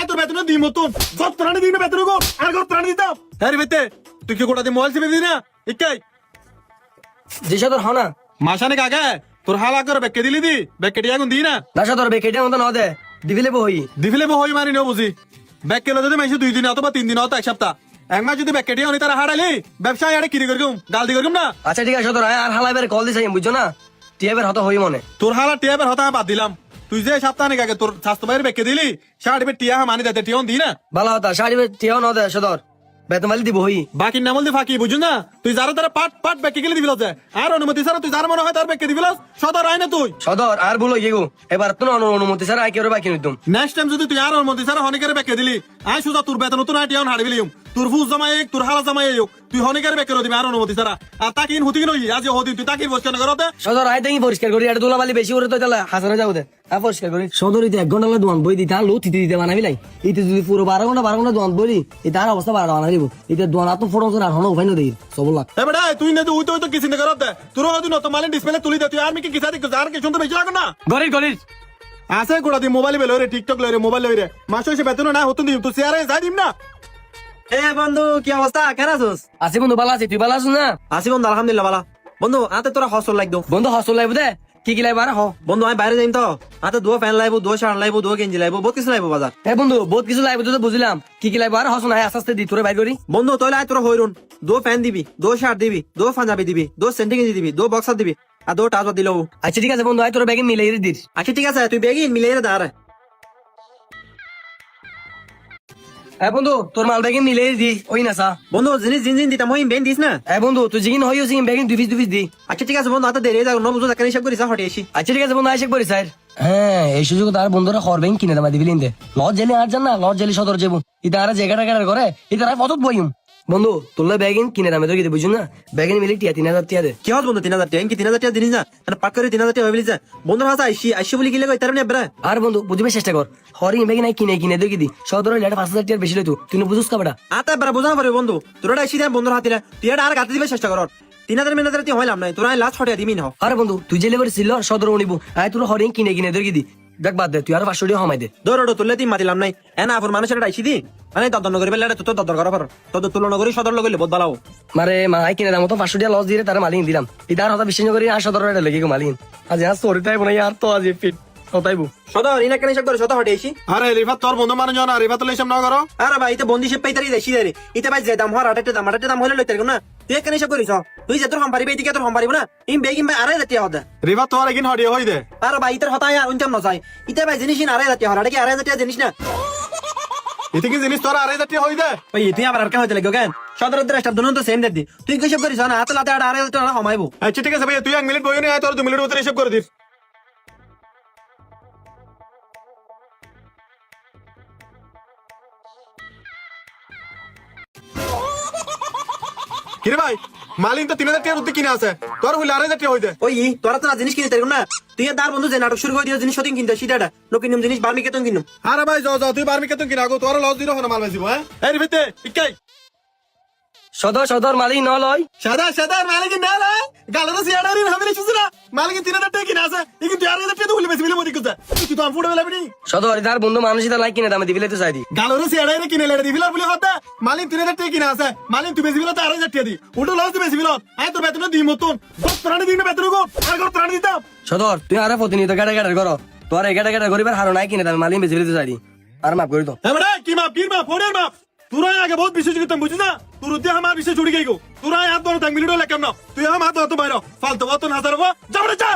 তোর বেতন দিই মতন গত প্রাণী দিন বেতন গো আর গত প্রাণী দিতাম হ্যাঁ রে বেতে তুই কি গোটা দিয়ে মোবাইল চেপে দিই না ইকাই জি সদর হ না মাসানে কাকে তোর হালা করে বেকে দিলি দি বেকেটি এখন দি না না সদর বেকেটের মতো ন দে দিবিলে বই দিবিলে হই মারি ন বুঝি বেকেলে যদি মাইছে 2 দিন অথবা 3 দিন অথবা এক সপ্তাহ এক মাস যদি বেকেটি অনি তারা হারাইলি ব্যবসা আড়ে কিরি করগুম গাল দি করগুম না আচ্ছা ঠিক আছে সদর আর হালাইবার কল দিছাই বুঝছো না টিয়াবের হতো হই মনে তোর হালা টিয়াবের হতা বাদ দিলাম তুই যে সপ্তাহ নাকি আগে তোর স্বাস্থ্য বাইরে বেকে দিলি শাড়ি টিয়া মানি দেতে টিয়ন দি না ভালো হতা শাড়ি টিয়াও ন দে সদর বেতন মালি দিব হই বাকি নামল দি ফাঁকি বুঝুন না তুই যারা তারা পাট পাট বেকে গেলে দিবিল আর অনুমতি ছাড়া তুই যার মনে হয় তার বেকে দিবিল সদর আয় না তুই সদর আর ভুল হয়ে গো এবার তো অনুমতি স্যার আই কেউ বাকি নিতুম নেক্সট টাইম যদি তুই আর অনুমতি ছাড়া হনিকারে বেকে দিলি আয় সুজা তোর বেতন তো না টিয়ন হাড়ি বিলিম তোর ফুস জমাই তোর হালা জমাই তুই হনিকারে বেকে দিবি আর অনুমতি ছাড়া আর তাকে হুতি নই আজ হদি তুই তাকে বস কেন করতে সদর আই দেখি পরিষ্কার করি আর দুলাবালি বেশি করে তো তাহলে হাসানে যাও দে আর পরিষ্কার করি সদর ইতে 1 ঘন্টা দোয়ান বই দিতে আর লুতি দিতে বানাবি লাই ইতে যদি পুরো 12 ঘন্টা দোয়ান বলি এটা আর অবস্থা বাড়া বানাইব এটা দোয়ান তো ফটো আর হনো উপায় না দেই সব লাগ এ বেটা তুই না তুই তো কিছু না করতে তোর হদি নতো মালিন ডিসপ্লে তুলি দে তুই আর মিকি কিসা দিক আর কি শুনতে বেশি লাগ না গরির আছে গোড়া দি মোবাইল বেলো রে টিকটক লরে মোবাইল লরে মাসে এসে বেতন না হতুন দিম তুই শেয়ারে যাই দিম না এ বন্ধু কি অবস্থা কেন আছিস? আসি বন্ধু ভালো আছি তুই ভালো আছিস না আছি বন্ধু আলহামদুলিল্লাহ ভালো। বন্ধু আতে তোরা হসল লাগতো বন্ধু হসল লাইব দে কি লাইব আর হ বন্ধু আমি বাইরে যাইম তো আতে দুটো ফ্যান লাইবো দুটো শার্ট লাইবো দুটো গেঞ্জি লাইবো বহুত কিছু লাইবো বাজার। এ বন্ধু বহুত কিছু লাইব তো বুঝলাম কি লাইব আর হসল নাই আস্তে আস্তে দি তোরে বাইর করি বন্ধু তোলে আয় তোরা হইরুন দুটো ফ্যান দিবি দুটো শার্ট দিবি দুটো পাঞ্জাবি দিবি দুটো সেন্টি গেঞ্জি দিবি দুটো বক্সার দিবি আর দুটো টাউজার দিলো। আচ্ছা ঠিক আছে বন্ধু আই তোর ব্যাগে মিলাই দিস আচ্ছা ঠিক আছে তুই বেগিন মিলিয়ে দাঁড়া। এ বন্ধু তোর মাল ব্যাগে মিলাই দি ওই না সা বন্ধু জিনিস জিন দিতাম ওই বেন দিস না। এ বন্ধু তুই জিগিন হইও জিগিন ব্যাগে দুই পিস দি আচ্ছা ঠিক আছে বন্ধু আতে দেরি যাও ন বুঝো এখানে হিসাব করিস হটে এসি। আচ্ছা ঠিক আছে বন্ধু আইসে করি স্যার হ্যাঁ এই সুযোগ তার বন্ধুরা খরবেন কিনে দামা দিবিলিন দে লজ জেলে আর জান না লজ জেলে সদর যাবো ইতা আর জায়গাটা করে ইতা আর কত বইম বন্ধু তোর ব্যাগিন কিনে দামে তোর কি বুঝুন না ব্যাগিন মিলে 3000 টাকা দে কি হল বন্ধু 3000 টাকা কি 3000 টাকা দিনিস না পাক করে 3000 টাকা হইলি যা বন্ধু হাসা আইসি বলি গিলে কই তার নে ব্রা আর বন্ধু বুঝবে চেষ্টা কর হরি ব্যাগিন নাই কিনে দেখি দি সদর লেটা 5000 টাকা বেশি লইতো তুই বুঝুস কাবড়া আতা ব্রা বুঝা পারে বন্ধু তোরা আইসি দে বন্ধুর হাতিলা তুই আর গাতে দিবে চেষ্টা কর 3000 মিনিট তুই হইলাম নাই তোরা লাস্ট হটে দিবি না। আরে বন্ধু তুই জেলে করে ছিল সদর উনিব আয় তোর হরি কিনে দেখি দি দেখ বাদ দে তুই আর 500 টাকা কমাই দে দৌড় তুললে তুই মাতিলাম নাই এনা আফর মানুষের আইসি দি মানে দর নগরি বেলা তো দর করা পার তো তুলনা করি সদর লগলে বহুত ভালো মারে মাই কিনে দাম তো 500 টাকা লস দিয়ে তার মালিন দিলাম ইদার হতা বিশ্বাস করি আর সদর এটা লেগে মালিন আজ আর সরিটাই বনাই আর তো আজ ফিট হতাইবো সদর ইনা কেন হিসাব করে সদর হটে আইসি। আরে রিফাত তোর বন্ধু মানুষ না রিফাত তো লেসাম না করো আরে ভাই ইতে বন্দি সে পাইতারি দেশি রে ইতে ভাই যে দাম হর আটাতে দাম হলে লইতার না তুই কেন হিসাব করিস তুই যে তোর হাম পারিবে ইতে তোর হাম পারিব না ইম বেগিম ভাই আরে রাতে হদা রিফাত তোর এগিন হডিয়ে হই দে আরে ভাই ইতার হতা আর উনতাম না যাই ইতে ভাই জিনিস আরে রাতে হর আটা কি আরে রাতে জিনিস না ইতি কি জিনিস তোর আরে জাতীয় হই দে ভাই তুই আবার আর কেন হইতে লাগো কেন সদর দ্রষ্টা দুনো তো সেম দি তুই কি হিসাব করিস না হাতে লাতে আরে রাতে হমাইবো। আচ্ছা ঠিক আছে ভাই তুই 1 মিনিট বইও নি আয় তোর 2 মিনিট উত্তর হিসাব করে দিস কিরে ভাই মালিন তো 3000 টাকার উত্তর কিনে আছে তোর হইলে আরে জাতীয় হই দে ওই তোরা তো জিনিস কিনতে না তুই দার বন্ধু যে নাটক শুরু করে দিও জিনিস সত্যি কিনতে সিটাটা নকিনম জিনিস বার্মি কেতন কিনুম। আরে ভাই যাও তুই বারমি কেতন কিনা গো তোর লস দিরো না মাল বেচিব হ্যাঁ এই রিফাতে ইকাই সদর মালিন ন লয় সাদা মালিক না রে গালরা সিয়াড়ারি হামিলে চুসরা মালিক 3000 টাকা কিনা আছে ইকি তুই আরে জাতীয় তো হইলে বেচিবি মদি কুজা তুই তো আমফুড়ে বেলাবি সদর ইদার বন্ধু মানুষ ইদার লাই কিনে দামে দিবিলে তো চাই দি গালরা সিয়াড়ারি কিনে লেড়ে দিবিলা বলি হতা মালিক 3000 টাকা কিনা আছে মালিক তুই বেচিবিলা তো আরে জাতীয় দি উটো লস দি বেচিবিলা আয় তোর বেতন দি মতন গত প্রাণী দিন বেতন গো আর গত প্রাণী দিতাম সদর তুই আরে প্রতিনিয়ত গাড়া করো তোর গাড়া করিবার হারো নাই কিনে দামে মালিন বেচিবিলে তো চাই দি আর মাফ করি তো এবারে কি মাপ ফোনের মাপ তোরা আগে বহুত বিশেষ করতাম বুঝিস না তোর উদ্দে আমার বিশেষ ছুটি গেই গো তোরা হাত ধরে থাক মিনিটও লেখাম না তুই আমার হাত ধরে তো বাইরে ফালতু অত না হাজার যা